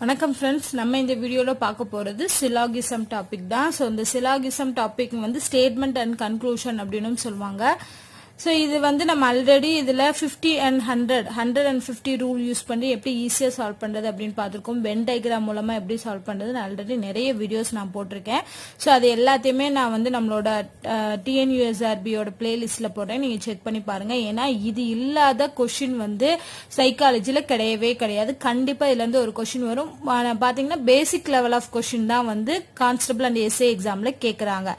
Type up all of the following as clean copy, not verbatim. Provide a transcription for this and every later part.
வணக்கம் ஃப்ரெண்ட்ஸ், நம்ம இந்த வீடியோல பார்க்க போறது சிலாகிசம் டாபிக் தான். ஸோ இந்த சிலாகிசம் டாபிக் வந்து ஸ்டேட்மெண்ட் அண்ட் கன்க்ளூஷன் அப்படின்னு சொல்லுவாங்க. ஸோ இது வந்து நம்ம ஆல்ரெடி இதில் 50 and 150 ரூல் யூஸ் பண்ணி எப்படி ஈஸியாக சால்வ் பண்ணுறது அப்படின்னு பார்த்துருக்கோம். வென் டயக்ராம் மூலமாக எப்படி சால்வ் பண்ணுறது ஆல்ரெடி நிறைய வீடியோஸ் நான் போட்டிருக்கேன். ஸோ அது எல்லாத்தையுமே நான் வந்து நம்மளோட டிஎன்யூஎஸ்ஆர்பியோட பிளேலிஸ்ட்டில் போடுறேன், நீங்கள் செக் பண்ணி பாருங்கள். ஏன்னா இது இல்லாத கொஷின் வந்து சைக்காலஜியில் கிடையவே கிடையாது. கண்டிப்பாக இதுலேருந்து ஒரு கொஷின் வரும். பார்த்தீங்கன்னா பேசிக் லெவல் ஆஃப் கொஷின் தான் வந்து கான்ஸ்டபிள் அண்ட் எஸ்ஏ எக்ஸாமில் கேட்குறாங்க.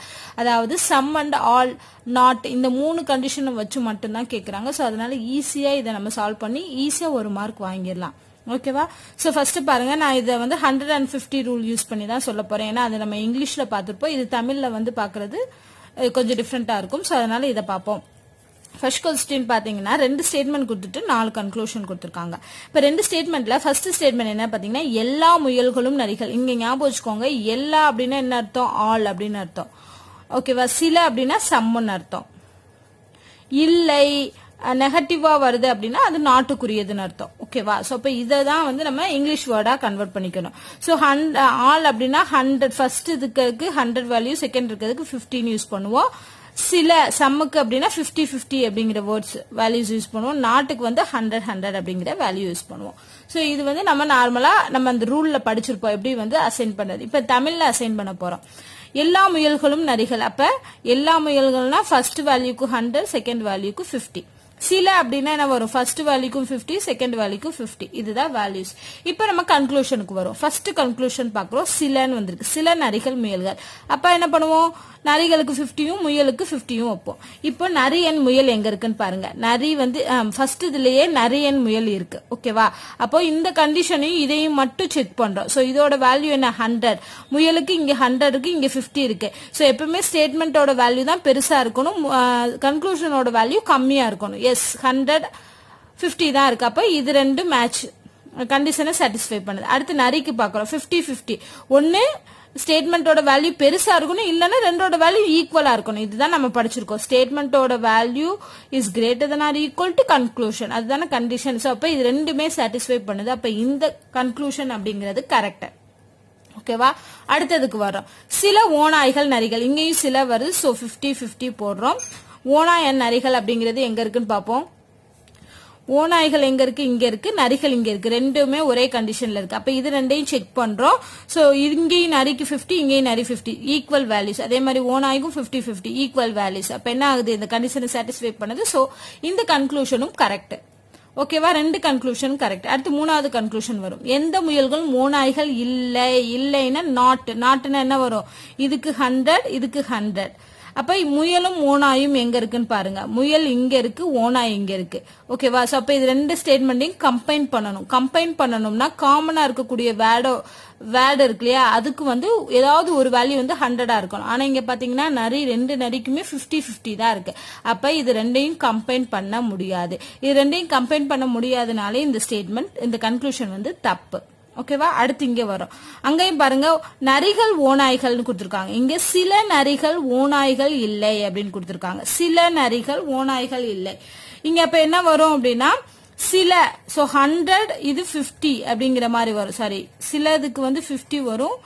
அதாவது சம் அண்ட் ஆல், நாட், இந்த 3 கண்டிஷன் வச்சு மட்டும்தான் கேட்கறாங்க. ஸோ அதனால ஈஸியா இதை நம்ம சால்வ் பண்ணி ஈஸியா ஒரு மார்க் வாங்கிடலாம். ஓகேவா? ஸோ ஃபர்ஸ்ட் பாருங்க, நான் இதை வந்து 150 ரூல் யூஸ் பண்ணி தான் சொல்ல போறேன். ஏன்னா அதை நம்ம இங்கிலீஷ்ல பார்த்துருப்போம், இது தமிழ்ல வந்து பாக்குறது கொஞ்சம் டிஃப்ரெண்டா இருக்கும். ஸோ அதனால இதை பார்ப்போம். ஃபர்ஸ்ட் கொஸ்டின் பாத்தீங்கன்னா 2 ஸ்டேட்மெண்ட் கொடுத்துட்டு 4 கன்க்ளூஷன் கொடுத்துருக்காங்க. இப்ப 2 ஸ்டேட்மெண்ட்ல ஃபர்ஸ்ட் ஸ்டேட்மெண்ட் என்ன பாத்தீங்கன்னா, எல்லா முயல்களும் நரிகள். இங்க ஞாபகம் வச்சுக்கோங்க, எல்லா அப்படின்னா என்ன அர்த்தம்? ஆல் அப்படின்னு அர்த்தம். ஓகேவா? சில அப்படின்னா சம்முன்னு அர்த்தம். இல்லை நெகட்டிவா வருது அப்படின்னா அது நாட்டுக்குரியதுன்னு அர்த்தம். ஓகேவா? சோ அப்ப இதை தான் வந்து நம்ம இங்கிலீஷ் வேர்டா கன்வெர்ட் பண்ணிக்கணும். சோ ஆல் அப்படின்னா 100, ஃபர்ஸ்ட் இருக்கிறதுக்கு 100 வேல்யூ, செகண்ட் இருக்கிறதுக்கு 15 யூஸ் பண்ணுவோம். சில சம்முக்கு அப்படின்னா 50 அப்படிங்கிற வேர்ட்ஸ் வேல்யூஸ் யூஸ் பண்ணுவோம். நாட்டுக்கு வந்து 100 அப்படிங்கிற வேல்யூ யூஸ் பண்ணுவோம். சோ இது வந்து நம்ம நார்மலா நம்ம அந்த ரூல்ல படிச்சிருப்போம் எப்படி வந்து அசைன் பண்ணது. இப்ப தமிழ்ல அசைன் பண்ண போறோம். எல்லா முயல்களும் நரிகள். அப்ப எல்லா முயல்கள்னா ஃபர்ஸ்ட் வேல்யூக்கு 100, செகண்ட் வேல்யூக்கு 50. சில அப்படின்னா என்ன வரும்? ஃபர்ஸ்ட் வேல்யூக்கும் 50, செகண்ட் வேல்யூக்கும் 50. இதுதான் வேல்யூஸ். இப்ப நம்ம கன்க்ளூஷனுக்கு வரும். ஃபர்ஸ்ட் கன்க்ளூஷன் பாக்குறோம். சிலன்னு வந்திருக்கு. சில நரிகள் முயல்கள். அப்ப என்ன பண்ணுவோம்? நரிகளுக்கு 50யும் முயலுக்கு 50யும் வைப்போம். இப்போ நரி என் முயல் எங்க இருக்குன்னு பாருங்க. நரி வந்து ஃபர்ஸ்ட் இதுலயே நரி என் முயல் இருக்கு. ஓகேவா? அப்போ இந்த கண்டிஷனையும் இதையும் மட்டும் செக் பண்றோம். சோ இதோட வேல்யூ என்ன? 100. முயலுக்கு இங்க 100 இருக்கு, இங்க 50 இருக்கு. சோ எப்பவுமே ஸ்டேட்மெண்டோட வேல்யூ தான் பெருசா இருக்கணும், கன்க்ளூஷனோட வேல்யூ கம்மியா இருக்கணும். எஸ், 150 தான் இருக்கு. அப்ப இது ரெண்டு மேட்ச், கண்டிஷனை சாட்டிஸ்ஃபை பண்ணுது. அடுத்து நரிக்கு பாக்குறோம். 50 ஒன்னு ஸ்டேட்மெண்டோட வேல்யூ பெருசா இருக்கணும், இல்லன்னா ரெண்டோட வேல்யூ ஈக்குவலா இருக்கணும். இதுதான் நம்ம படிச்சிருக்கோம். ஸ்டேட்மெண்டோட value is greater than or equal to conclusion. அதுதான கண்டிஷன். சோ அப்ப இது ரெண்டுமே சாட்டிஸ்ஃபை பண்ணுது. அப்ப இந்த கன்க்ளூஷன் அப்படிங்கிறது கரெக்ட். ஓகேவா? அடுத்ததுக்கு வரோம். சில ஓநாய்கள் நரிகள். இங்கேயும் சில வருது. சோ 50 போடுறோம். ஓநாய் அண்ட் நரிகள் அப்படிங்கிறது எங்க இருக்குன்னு பாப்போம். ஓநாய்கள் எங்க இருக்கு? இங்க இருக்கு. நரிகள் இங்க இருக்கு. ரெண்டுமே ஒரே கண்டிஷன்ல இருக்கு. அப்ப இது ரெண்டையும் செக் பண்றோம். சோ இங்கேயும் நரிக்கு 50, இங்கேயும் நரி 50, ஈக்குவல் வேல்யூஸ். அதே மாதிரி ஓநாய்க்கும் 50 ஈக்குவல் வேல்யூஸ். அப்ப என்ன ஆகுது? இந்த கண்டிஷனை சாட்டிஸ்ஃபை பண்ணுது. சோ இந்த கன்க்ளூஷனும் கரெக்ட். ஓகேவா? 2 கன்க்ளூஷன் கரெக்ட். அடுத்து 3வது கன்க்ளூஷன் வரும். எந்த முயல்களும் ஓநாய்கள் இல்லை. இல்லைன்னா நாட்டுன்னா என்ன வரும்? இதுக்கு 100, இதுக்கு 100. அப்ப முயலும் ஓநாயும் எங்க இருக்குன்னு பாருங்க. முயல் இங்க இருக்கு, ஓநாய் இங்க இருக்கு. ஓகேவா? சோ அப்ப இது 2 ஸ்டேட்மெண்ட்டையும் கம்பைன் பண்ணணும். கம்பைன் பண்ணணும்னா காமனா இருக்கக்கூடிய வேர்டு இருக்கு இல்லையா, அதுக்கு வந்து ஏதாவது ஒரு வேல்யூ வந்து 100 இருக்கணும். ஆனா இங்க பாத்தீங்கன்னா ரெண்டு நரிக்குமே 50 தான் இருக்கு. அப்ப இது ரெண்டையும் கம்பைன் பண்ண முடியாது. இது ரெண்டையும் கம்பைன் பண்ண முடியாதனாலே இந்த ஸ்டேட்மெண்ட், இந்த கன்க்ளூஷன் வந்து தப்பு. ஓகேவா? அடுத்து இங்க வரும். அங்கேயும் பாருங்க, நரிகள் ஓநாய்கள்னு கொடுத்திருக்காங்க. இங்க சில நரிகள் ஓநாய்கள் இல்லை அப்படின்னு கொடுத்திருக்காங்க. சில நரிகள் ஓநாய்கள் இல்லை. இங்க அப்ப என்ன வரும் அப்படின்னா சில, சோ 100, இது 50 அப்படிங்கிற மாதிரி வரும். சாரி, சிலதுக்கு வந்து 50 வரும்.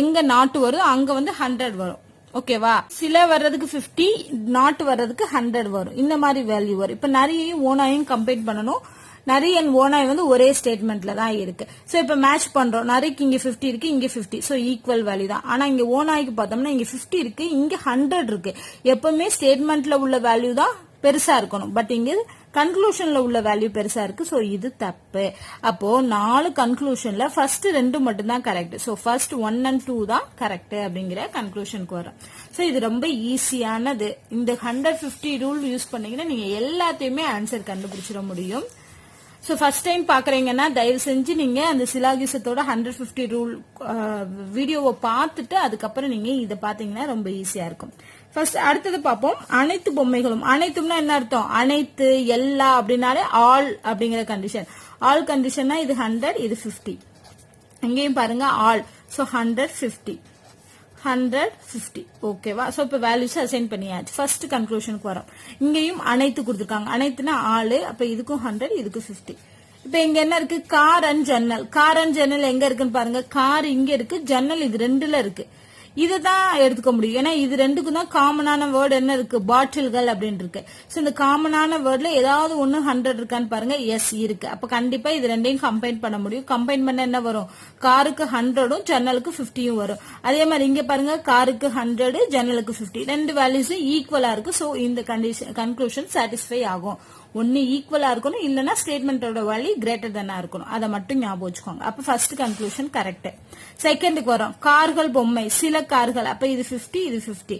எங்க நாட்டு வரும் அங்க வந்து 100 வரும். ஓகேவா? சில வர்றதுக்கு 50, நாட்டு வர்றதுக்கு 100 வரும். இந்த மாதிரி வேல்யூ வரும். இப்ப நரியையும் ஓநாயும் கம்பைன் பண்ணணும். நரி அண்ட் ஓநாய் வந்து ஒரே ஸ்டேட்மெண்ட்ல தான் இருக்கு. சோ இப்ப மேட்ச் பண்றோம். நரிக்கு இங்க 50 இருக்கு, இங்க 50. சோ ஈக்குவல் வேல்யூ தான். ஆனா இங்க ஓநாய்க்கு பார்த்தோம்னா இங்க 50 இருக்கு, இங்க 100 இருக்கு. எப்பவுமே ஸ்டேட்மெண்ட்ல உள்ள வேல்யூ தான் பெருசா இருக்கணும். பட் இங்க கன்க்ளூஷன்ல உள்ள வேல்யூ பெருசா இருக்கு. சோ இது தப்பு. அப்போ 4 கன்க்ளூஷன்ல ஃபர்ஸ்ட் 2 மட்டும் தான் கரெக்ட். சோ ஃபர்ஸ்ட் 1 and 2 தான் கரெக்ட் அப்படிங்கிற கன்க்ளூஷனுக்கு வரும். சோ இது ரொம்ப ஈஸியானது. இந்த 150 ரூல் யூஸ் பண்ணீங்கன்னா நீங்க எல்லாத்தையுமே ஆன்சர் கண்டுபிடிச்சிட முடியும். சோ ஃபர்ஸ்ட் டைம் பாக்குறீங்கன்னா தயவு செஞ்சு நீங்க அந்த சிலாகிசத்தோட 150 ரூல் வீடியோவை பார்த்துட்டு அதுக்கப்புறம் நீங்க இதை பாத்தீங்கன்னா ரொம்ப ஈஸியா இருக்கும். ஃபர்ஸ்ட் அடுத்தது பார்ப்போம். அனைத்து பொம்மைகளும். அனைத்தும்னா என்ன அர்த்தம்? அனைத்து, எல்லா அப்படின்னாலே ஆல் அப்படிங்கிற கண்டிஷன். ஆல் கண்டிஷன்னா இது 100, இது 50. இங்கேயும் பாருங்க ஆல். சோ 150, 150. ஓகேவா? சோ இப்ப வேல்யூஸ் அசைன் பண்ணியாச்சு. ஃபர்ஸ்ட் கன்க்ளூஷனுக்கு வரோம். இங்கேயும் அனைத்து கொடுத்திருக்காங்க. அனைத்துனா ஆளு. அப்ப இதுக்கும் 100, இதுக்கும் 50. இப்ப இங்க என்ன இருக்கு, கார் அண்ட் ஜன்னல். கார் அண்ட் ஜன்னல் எங்க இருக்குன்னு பாருங்க, கார் இங்க இருக்கு, ஜன்னல் இது ரெண்டுல இருக்கு. இதுதான் எடுத்துக்க முடியும். ஏன்னா இது ரெண்டுக்கும் தான் காமனான வேர்டு என்ன இருக்கு, பாட்டில்கள் அப்படின்னு இருக்கு. சோ இந்த காமனான வேர்ட்ல ஏதாவது ஒண்ணு 100 இருக்கான்னு பாருங்க, எஸ் இருக்கு. அப்ப கண்டிப்பா இது ரெண்டையும் கம்பைன் பண்ண முடியும். கம்பைன் பண்ண என்ன வரும், காருக்கு 100ம் ஜன்னலுக்கு 50யும் வரும். அதே மாதிரி இங்க பாருங்க, காருக்கு 100 ஜன்னலுக்கு 50, ரெண்டு வேல்யூஸும் ஈக்குவலா இருக்கு. சோ இந்த கன்க்ளூஷன் சாட்டிஸ்ஃபை ஆகும். ஒன்னு ஈக்குவலா இருக்கணும், இல்லனா ஸ்டேட்மெண்டோட வேல்யூ கிரேட்டர் தென்னா இருக்கணும். அதை மட்டும் ஞாபகம் வச்சுக்கோங்க. அப்ப ஃபர்ஸ்ட் கன்க்ளூஷன் கரெக்ட். செகண்டுக்கு வரும், கார்கள் பொம்மை, சில கார்கள். அப்ப இது 50, இது 50.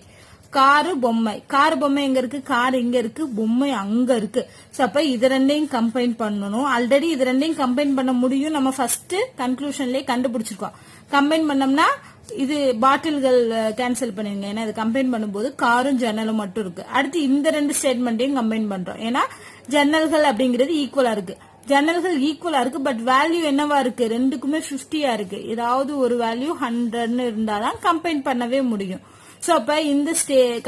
காரு பொம்மை, கார் பொம்மை எங்க இருக்கு, கார் இங்க இருக்கு, பொம்மை அங்க இருக்கு. சோ அப்ப இது ரெண்டையும் கம்பைன் பண்ணணும். ஆல்ரெடி இது ரெண்டையும் கம்பைன் பண்ண முடியும், நம்ம ஃபர்ஸ்ட் கன்க்ளூஷன்லயே கண்டுபிடிச்சிருக்கோம். கம்பைன் பண்ணோம்னா இது பாட்டில்கள் கேன்சல் பண்ணிருங்க, ஏன்னா இது கம்பைன் பண்ணும்போது காரும் ஜன்னலும் மட்டும் இருக்கு. அடுத்து இந்த ரெண்டு ஸ்டேட்மெண்ட்டையும் கம்பைன் பண்றோம், ஏன்னா ஜன்னல்கள் அப்படிங்கிறது ஈக்குவலா இருக்கு. ஜன்னல்கள் ஈக்குவலா இருக்கு, பட் வேல்யூ என்னவா இருக்கு, ரெண்டுக்குமே 50யா இருக்கு. ஏதாவது ஒரு வேல்யூ 100ன்னு இருந்தாதான் கம்பைன் பண்ணவே முடியும். சோ அப்ப இந்த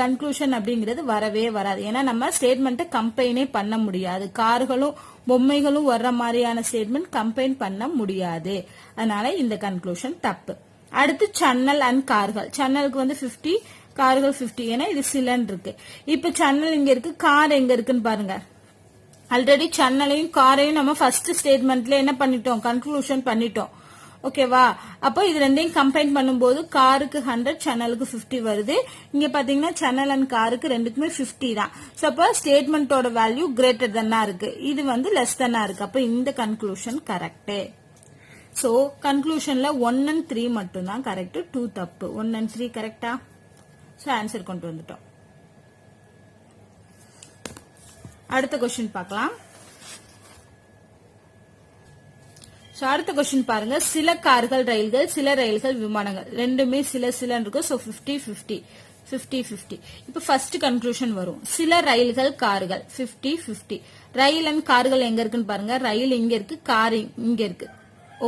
கன்க்ளூஷன் அப்படிங்கிறது வரவே வராது, ஏன்னா நம்ம ஸ்டேட்மெண்ட்டை கம்பைனே பண்ண முடியாது. கார்களும் பொம்மைகளும் வர்ற மாதிரியான ஸ்டேட்மெண்ட் கம்பைன் பண்ண முடியாது. அதனால இந்த கன்க்ளூஷன் தப்பு. அடுத்து சன்னல் அண்ட் கார்கள். சன்னலுக்கு வந்து 50, கார்கள் 50, ஏன்னா இது சிலன் இருக்கு. இப்ப சன்னல் இங்க இருக்கு, கார் எங்க இருக்குன்னு பாருங்க. ஆல்ரெடி சன்னலையும் காரையும் நம்ம ஃபர்ஸ்ட் ஸ்டேட்மெண்ட்ல என்ன பண்ணிட்டோம், கன்க்ளூஷன் பண்ணிட்டோம். ஓகேவா? அப்போ இது ரெண்டையும் கம்பைன் பண்ணும்போது காருக்கு 100, சன்னலுக்கு 50 வருது. இங்க பாத்தீங்கன்னா சன்னல் அண்ட் காருக்கு ரெண்டுக்குமே 50 தான். சோ அப்போ ஸ்டேட்மெண்டோட வேல்யூ கிரேட்டர் தென்னா இருக்கு, இது வந்து லெஸ் தென்னா இருக்கு. அப்ப இந்த கன்க்ளூஷன் கரெக்ட். சோ கன்க்ளூஷன்ல 1 and 3 மட்டும் தான் கரெக்ட், 2 தப்பு. 1 and 3 கரெக்டா? சோ ஆன்சர் கொண்டு வந்துட்டோம். அடுத்த கொஸ்டின் பார்க்கலாம். சோ அடுத்த கொஸ்டின் பாருங்க, சில கார்கள் ரயில்கள், சில ரயில்கள் விமானங்கள். ரெண்டுமே சில இருக்கு. சோ 50 50 50 50. இப்ப ஃபர்ஸ்ட் கன்க்ளூஷன் வரும், சில ரயில்கள் கார்கள் 50 50. ரயில் அண்ட் கார்கள் எங்க இருக்குன்னு பாருங்க, ரயில் இங்க இருக்கு, கார் இங்க இருக்கு.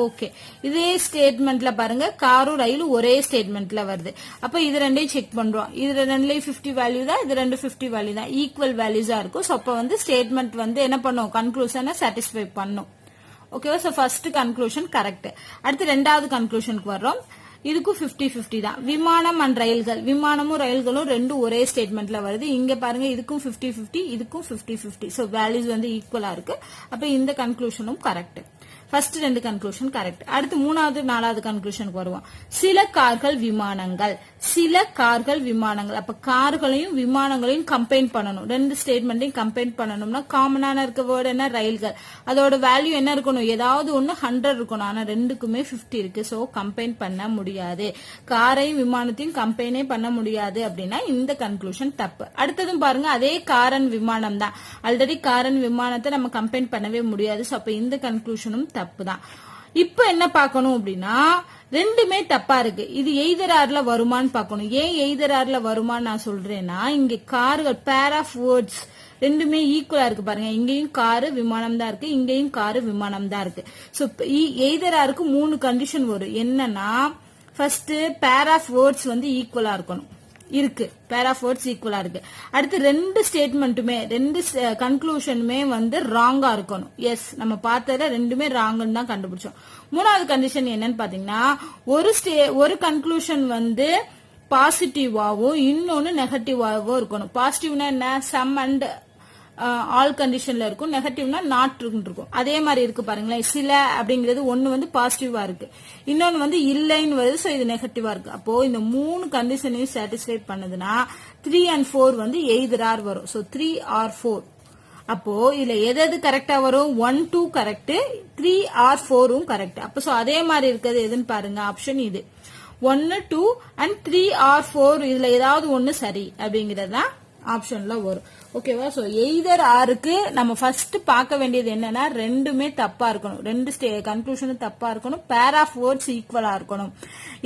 ஓகே, இதே ஸ்டேட்மெண்ட்ல பாருங்க, காரும் ரயிலும் ஒரே ஸ்டேட்மெண்ட்ல வருது. அப்ப இது ரெண்டையும் செக் பண்றோம். இது ரெண்டுலயும் 50 வேல்யூ தான், இது ரெண்டு 50 வேல்யூ தான், ஈக்குவல் வேல்யூஸா இருக்கும். சோ அப்ப வந்து ஸ்டேட்மெண்ட் வந்து என்ன பண்ணும், கன்க்ளூஷனை சாட்டிஸ்ஃபை பண்ணும். ஓகேவா? So first conclusion correct. அடுத்து ரெண்டாவது கன்க்ளூஷனுக்கு வர்றோம். இதுக்கும் 50 50 தான். விமானம் அண்ட் ரயில்கள், விமானமும் ரயில்களும் ரெண்டும் ஒரே ஸ்டேட்மெண்ட்ல வருது. இங்க பாருங்க, இதுக்கும் 50 50, இதுக்கும் 50 50. சோ வேல்யூஸ் வந்து ஈக்குவலா இருக்கு. அப்ப இந்த கன்க்ளூஷனும் கரெக்ட். ஃபர்ஸ்ட் ரெண்டு கன்க்ளூஷன் கரெக்ட். அடுத்து மூணாவது நாலாவது கன்க்ளூஷனுக்கு வருவோம். சில கார்கள் விமானங்கள், சில கார்கள் விமானங்கள். அப்ப கார்களையும் விமானங்களையும் கம்பைன் பண்ணணும். ரெண்டு ஸ்டேட்மெண்ட்டையும் கம்பைன் பண்ணணும்னா காமனான இருக்க வேர்டு என்ன, ரயில்கள். அதோட வேல்யூ என்ன இருக்கணும், ஏதாவது ஒன்னு 100 இருக்கணும். ஆனா ரெண்டுக்குமே 50 இருக்கு. சோ கம்பைன் பண்ண முடியாது. காரையும் விமானத்தையும் கம்பைனே பண்ண முடியாது அப்படின்னா இந்த கன்க்ளூஷன் தப்பு. அடுத்ததும் பாருங்க, அதே காரன் விமானம் தான். ஆல்ரெடி காரன் விமானத்தை நம்ம கம்பைன் பண்ணவே முடியாது. சோ அப்ப இந்த கன்க்ளூஷனும் தப்பு தான். இப்ப என்ன பார்க்கணும் அப்படின்னா, ரெண்டுமே தப்பா இருக்கு. இது எய்தர் ஆர்ல வருமான்னு பார்க்கணும். ஏன் எய்தர் ஆர்ல வருமான்னு நான் சொல்றேன்னா, இங்க கார்கள் பேர் ஆஃப் வேர்ட்ஸ் ரெண்டுமே ஈக்குவலா இருக்கு பாருங்க. இங்கேயும் காரு விமானம் தான் இருக்கு, இங்கேயும் காரு விமானம் தான் இருக்கு. சோ எய்தர் ஆருக்கு 3 கண்டிஷன் வரும். என்னன்னா, ஃபர்ஸ்ட் பேர் ஆஃப் வேர்ட்ஸ் வந்து ஈக்குவலா இருக்கணும், இருக்கு. பேர் ஆஃப் வேர்ட்ஸ் ஈக்குவலா இருக்கு. அடுத்து ரெண்டு ஸ்டேட்மெண்ட்டுமே, ரெண்டு கன்க்ளூஷனுமே வந்து ராங்கா இருக்கணும். எஸ், நம்ம பார்த்ததுல ரெண்டுமே ராங்குன்னு தான் கண்டுபிடிச்சோம். மூணாவது கண்டிஷன் என்னன்னு பாத்தீங்கன்னா, ஒரு கன்க்ளூஷன் வந்து பாசிட்டிவாவும் இன்னொன்னு நெகட்டிவாவும் இருக்கணும். பாசிட்டிவ்னா என்ன, சம் அண்ட் ஆல் கண்டிஷன்ல இருக்கும். நெகட்டிவ்னா நாட் இருக்கும். அதே மாதிரி இருக்கு பாருங்களேன். சில அப்படிங்கிறது ஒன்னு வந்து பாசிட்டிவா இருக்கு, இன்னொன்னு வந்து இல்லைன்னு வருது. சோ இது நெகட்டிவா இருக்கு. அப்போ இந்த 3 கண்டிஷனையும் சாட்டிஸ்ஃபை பண்ணுதுன்னா 3 and 4 வந்து எய்தர் ஆர் வரும். So 3 or 4. அப்போ இதுல எது கரெக்டா வரும், 1 2 கரெக்ட், 3 or 4ம் கரெக்ட். அப்போ சோ அதே மாதிரி இருக்கிறது எதுன்னு பாருங்க, ஆப்ஷன் இது 1 2 and 3 or 4. இதுல ஏதாவது ஒன்னு சரி அப்படிங்கறது தான் ஆப்ஷன்ல வரும். ஓகேவா? சோ எய்தர் ஆருக்கு நம்ம ஃபர்ஸ்ட் பார்க்க வேண்டியது என்னன்னா, ரெண்டுமே தப்பா இருக்கணும், ரெண்டு கன்க்ளூஷனும் தப்பா இருக்கணும், பேர் ஆஃப் வேர்ட்ஸ் ஈக்குவலா இருக்கணும்.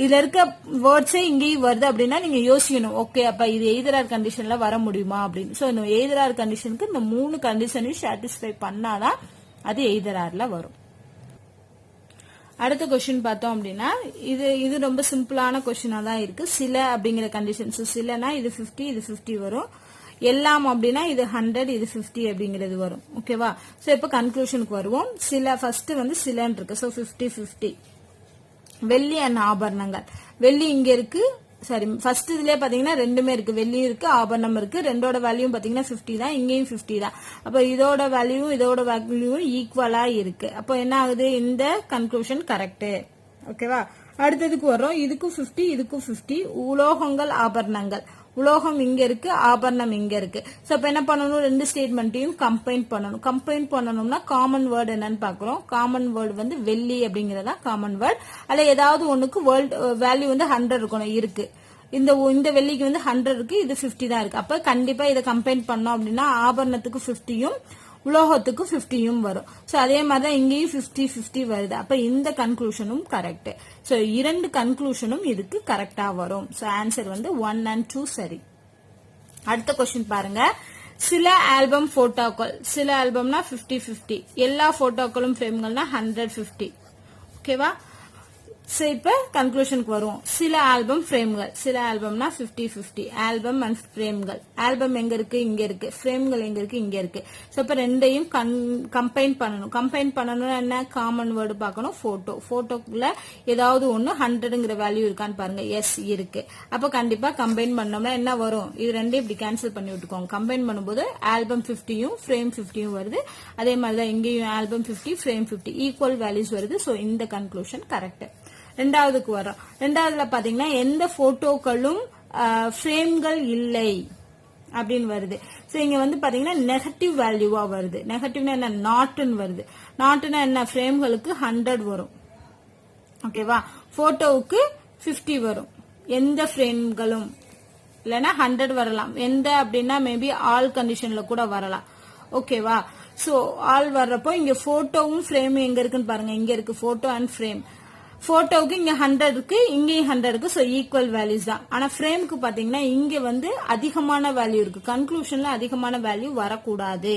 இதுல இருக்க வேர்ட்ஸே இங்கேயும் வருது அப்படின்னா நீங்க யோசிக்கணும், ஓகே அப்ப இது எய்தர் ஆர் கண்டிஷன்ல வர முடியுமா அப்படின்னு. சோ இந்த எய்தர் ஆர் கண்டிஷனுக்கு இந்த 3 கண்டிஷனையும் சாட்டிஸ்ஃபை பண்ணாதான் அது எய்தர் ஆர்ல வரும். அடுத்த கொஸ்டின் பார்த்தோம் அப்படின்னா, இது ரொம்ப சிம்பிளான கொஸ்டினா தான் இருக்கு. சில அப்படிங்கிற கண்டிஷன்ஸ், சிலனா இது 50 இது 50 வரும். எல்லாம் அப்படின்னா இது 100 இது 50 அப்படிங்கிறது வரும். ஓகேவா? சோ இப்ப கன்க்ளூஷனுக்கு வருவோம். ஃபர்ஸ்ட் வந்து சிலன்னு இருக்கு. சோ 50-50. வெள்ளி அண்ட் ஆபரணங்கள். வெள்ளி இங்க இருக்கு. சரி, ஃபர்ஸ்ட் இதுலயே பாத்தீங்கன்னா ரெண்டுமே இருக்கு. வெள்ளி இருக்கு, ஆபரணம் இருக்கு. ரெண்டோட வேல்யூ பாத்தீங்கன்னா 50 தான், இங்கேயும் 50 தான். அப்ப இதோட வேல்யூவும் இதோட வேல்யூவும் ஈக்குவலா இருக்கு. அப்போ என்ன ஆகுது? இந்த கன்க்ளூஷன் கரெக்ட். ஓகேவா? அடுத்ததுக்கு வரோம். இதுக்கும் 50 இதுக்கும் 50. உலோகங்கள் ஆபரணங்கள். உலோகம் இங்க இருக்கு, ஆபரணம் இங்க இருக்கு. சோ அப்ப என்ன பண்ணணும்? ரெண்டு ஸ்டேட்மெண்ட்டையும் கம்பைன் பண்ணணும். கம்பைன் பண்ணணும்னா காமன் வேர்டு என்னன்னு பாக்குறோம். காமன் வேர்டு வந்து வெள்ளி அப்படிங்கறதா காமன் வேர்டு. அல்ல ஏதாவது ஒண்ணுக்கு வேல்யூ வந்து 100 இருக்கணும். இருக்கு. இந்த வெள்ளிக்கு வந்து 100 இருக்கு, இது 50 தான் இருக்கு. அப்ப கண்டிப்பா இதை கம்பைன் பண்ணோம் அப்படின்னா ஆபரணத்துக்கு 50யும் உலோகத்துக்கு 50யும் வரும். சோ அதே மாதிரிதான் இங்கேயும் 50-50 வருது. அப்ப இந்த கன்க்ளூஷனும் கரெக்ட். சோ இரண்டு கன்க்ளூஷனும் இதுக்கு கரெக்டா வரும். சோ ஆன்சர் வந்து 1 and 2 சரி. அடுத்த கொஸ்டின் பாருங்க. சில ஆல்பம் போட்டோக்கள். சில ஆல்பம்னா 50-50. எல்லா போட்டோக்களும் ஃப்ரேம்கள்னா 150. ஓகேவா? சோ இப்ப கன்க்ளூஷனுக்கு வருவோம். சில ஆல்பம் ஃப்ரேம்கள். சில ஆல்பம்னா 50-50. ஆல்பம் அண்ட் ஃப்ரேம்கள். ஆல்பம் எங்க இருக்கு? இங்க இருக்கு. ஃப்ரேம்கள் எங்க இருக்கு? இங்க இருக்கு. சோ இப்ப ரெண்டையும் கம்பைன் பண்ணணும். கம்பைன் பண்ணணும்னா என்ன? காமன் வேர்டு பார்க்கணும். போட்டோ. போட்டோக்குள்ள ஏதாவது ஒண்ணு 100ங்கிற வேல்யூ இருக்கான்னு பாருங்க. எஸ் இருக்கு. அப்ப கண்டிப்பா கம்பைன் பண்ணோம்னா என்ன வரும்? இது ரெண்டையும் இப்படி கேன்சல் பண்ணி விட்டுக்கோங்க. கம்பைன் பண்ணும்போது ஆல்பம் 50யும் ஃப்ரேம் 50யும் வருது. அதே மாதிரிதான் இங்கேயும் ஆல்பம் 50 ஃப்ரேம் 50 ஈக்குவல் வேல்யூஸ் வருது. சோ இந்த கன்க்ளூஷன் கரெக்ட். ரெண்டாவதுக்கு வரோம். ரெண்டாவதுல பாத்தீங்கன்னா எந்த போட்டோக்களும் ஃப்ரேம்கள் இல்லை அப்படின்னு வருது. சோ இங்க வந்து பாத்தீங்கன்னா நெகட்டிவ் வேல்யூவா வருது. நெகட்டிவ்னா என்ன? நாட்னு வருது. நாட்னா என்ன? ஃப்ரேம்களுக்கு 100 வரும். ஓகேவா? போட்டோவுக்கு 50 வரும். எந்த ஃப்ரேம்களும் இல்லைன்னா 100 வரலாம். எந்த அப்படின்னா மேபி ஆல் கண்டிஷன்ல கூட வரலாம். ஓகேவா? சோ ஆல் வர்றப்போ இங்க போட்டோவும் ஃப்ரேம் எங்க இருக்குன்னு பாருங்க. இங்க இருக்கு போட்டோ அண்ட் ஃப்ரேம். போட்டோவுக்கு இங்க 100 இருக்கு, இங்கேயும் 100 இருக்கு. சோ ஈக்குவல் வேல்யூஸ் தான். ஆனா ஃப்ரேமுக்கு பாத்தீங்கன்னா இங்க வந்து அதிகமான வேல்யூ இருக்கு. கன்க்ளூஷன்ல அதிகமான வேல்யூ வரக்கூடாது.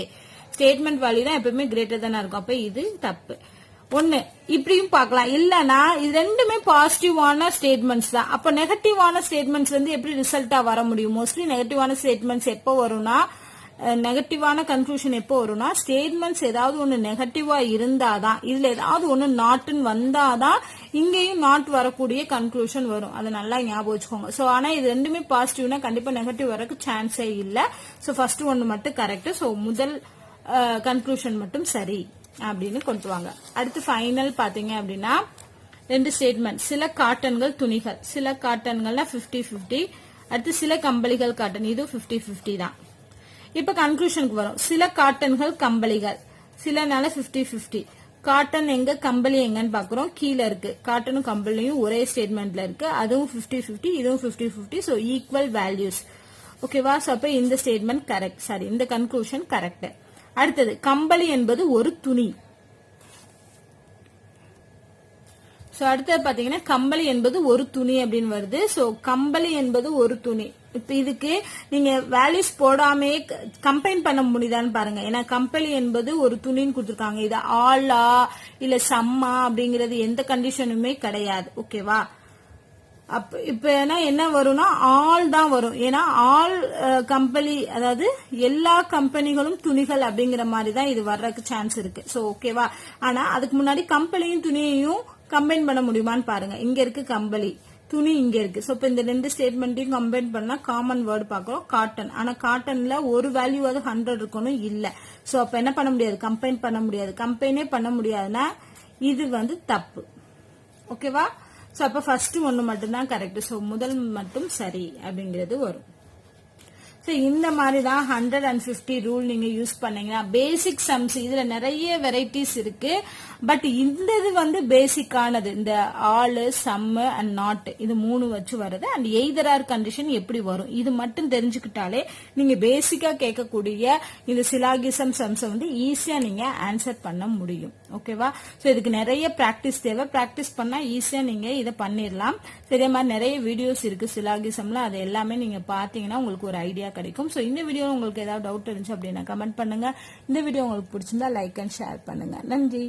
ஸ்டேட்மெண்ட் வேல்யூ தான் எப்பவுமே கிரேட்டர் தானே இருக்கும். அப்ப இது தப்பு. ஒண்ணு இப்படியும் பார்க்கலாம். இல்லனா இது ரெண்டுமே பாசிட்டிவான ஸ்டேட்மெண்ட்ஸ் தான். அப்ப நெகட்டிவான ஸ்டேட்மெண்ட்ஸ் வந்து எப்படி ரிசல்ட்டா வர முடியும்? மோஸ்ட்லி நெகட்டிவான ஸ்டேட்மெண்ட்ஸ் எப்போ வரும்னா, நெகட்டிவான கன்க்ளூஷன் எப்போ வரும்னா, ஸ்டேட்மெண்ட்ஸ் ஏதாவது ஒண்ணு நெகட்டிவா இருந்தாதான், இதுல ஏதாவது ஒண்ணு நாட்னு வந்தாதான் இங்கேயும் நாட் வரக்கூடிய கன்க்ளூஷன் வரும். அதை நல்லா ஞாபகம் வச்சுக்கோங்க. சோ ஆனா இது ரெண்டுமே பாசிட்டிவ்னா கண்டிப்பா நெகட்டிவ் வரக்கு சான்ஸே இல்ல. சோ ஃபர்ஸ்ட் ஒன்னு மட்டும் கரெக்ட். சோ முதல் கன்க்ளூஷன் மட்டும் சரி அப்படின்னு கொண்டு வாங்க. அடுத்து ஃபைனல் பாத்தீங்க அப்படின்னா ரெண்டு ஸ்டேட்மெண்ட். சில காட்டன்கள் துணிகள். சில காட்டன்கள்னா 50-50. அடுத்து சில கம்பளிகள் காட்டன். இது 50-50 தான். இப்ப கன்க்ளூஷனுக்கு வரும். சில காட்டன்கள் கம்பளிகள். சிலனால 50-50. காட்டன் எங்க, கம்பளி எங்கன்னு பாக்குறோம். கீழே இருக்கு. காட்டனும் கம்பளியும் ஒரே ஸ்டேட்மெண்ட்ல இருக்கு. அதுவும் 50-50, இதுவும் 50-50. So equal values. ஓகேவா? சோ அப்ப இந்த ஸ்டேட்மெண்ட் கரெக்ட். சாரி, இந்த கன்க்ளூஷன் கரெக்ட். அடுத்தது கம்பளி என்பது ஒரு துணி. சோ அடுத்தது பாத்தீங்கன்னா கம்பளி என்பது ஒரு துணி அப்படின்னு வருது. சோ கம்பளி என்பது ஒரு துணி. இப்ப இதுக்கு நீங்க வேல்யூஸ் போடாமே கம்பைன் பண்ண முடியுதான்னு பாருங்க. ஏன்னா கம்பளி என்பது ஒரு துணின்னு கொடுத்துருக்காங்க. இது ஆலா இல்ல சம்மா அப்படிங்கறது எந்த கண்டிஷனுமே கிடையாது. ஓகேவா? இப்ப என்ன வரும்னா ஆல் தான் வரும். ஏன்னா ஆல் கம்பெனி, அதாவது எல்லா கம்பெனிகளும் துணிகள் அப்படிங்கிற மாதிரி தான் இது வர்றதுக்கு சான்ஸ் இருக்கு. சோ ஓகேவா? ஆனா அதுக்கு முன்னாடி கம்பெனியும் துணியையும் கம்பைன் பண்ண முடியுமான்னு பாருங்க. இங்க இருக்கு கம்பளி, துணி இங்க இருக்கு. சோ இப்ப இந்த ரெண்டு ஸ்டேட்மெண்ட்டையும் கம்பைன் பண்ணா காமன் வேர்டு பாக்குறோம் காட்டன். ஆனா காட்டன்ல ஒரு வேல்யூ அது 100 இருக்கணும் இல்ல. சோ அப்ப என்ன பண்ண முடியாது? கம்பைன் பண்ண முடியாது. கம்பைனே பண்ண முடியாதுன்னா இது வந்து தப்பு. ஓகேவா? சோ அப்ப ஃபர்ஸ்ட் ஒன்னு மட்டும் தான் கரெக்ட். சோ முதல் மட்டும் சரி அப்படிங்கிறது வரும். சோ இந்த மாதிரி தான் 150 ரூல் நீங்க யூஸ் பண்ணீங்கன்னா பேசிக் சம்ஸ். இதுல நிறைய வெரைட்டிஸ் இருக்கு. பட் இந்த இது வந்து பேசிக்கானது. இந்த ஆல், சம் அண்ட் நாட், இது மூணு வச்சு வருது. அண்ட் எய்தர் ஆர் கண்டிஷன் எப்படி வரும் இது மட்டும் தெரிஞ்சுக்கிட்டாலே நீங்க பேசிக்கா கேட்கக்கூடிய இந்த சிலாகிசம் சம்ஸ் வந்து ஈஸியா நீங்க ஆன்சர் பண்ண முடியும். ஓகேவா? சோ இதுக்கு நிறைய பிராக்டிஸ் தேவை. பிராக்டிஸ் பண்ணா ஈஸியா நீங்க இதை பண்ணிடலாம். இதே மாதிரி நிறைய வீடியோஸ் இருக்கு சிலாகிசம்ல. அது எல்லாமே நீங்க பாத்தீங்கன்னா உங்களுக்கு ஒரு ஐடியா கிடைக்கும். சோ இந்த வீடியோ உங்களுக்கு ஏதாவது டவுட் இருந்துச்சு அப்படின்னா கமெண்ட் பண்ணுங்க. இந்த வீடியோ உங்களுக்கு பிடிச்சிருந்தா லைக் அண்ட் ஷேர் பண்ணுங்க. நன்றி.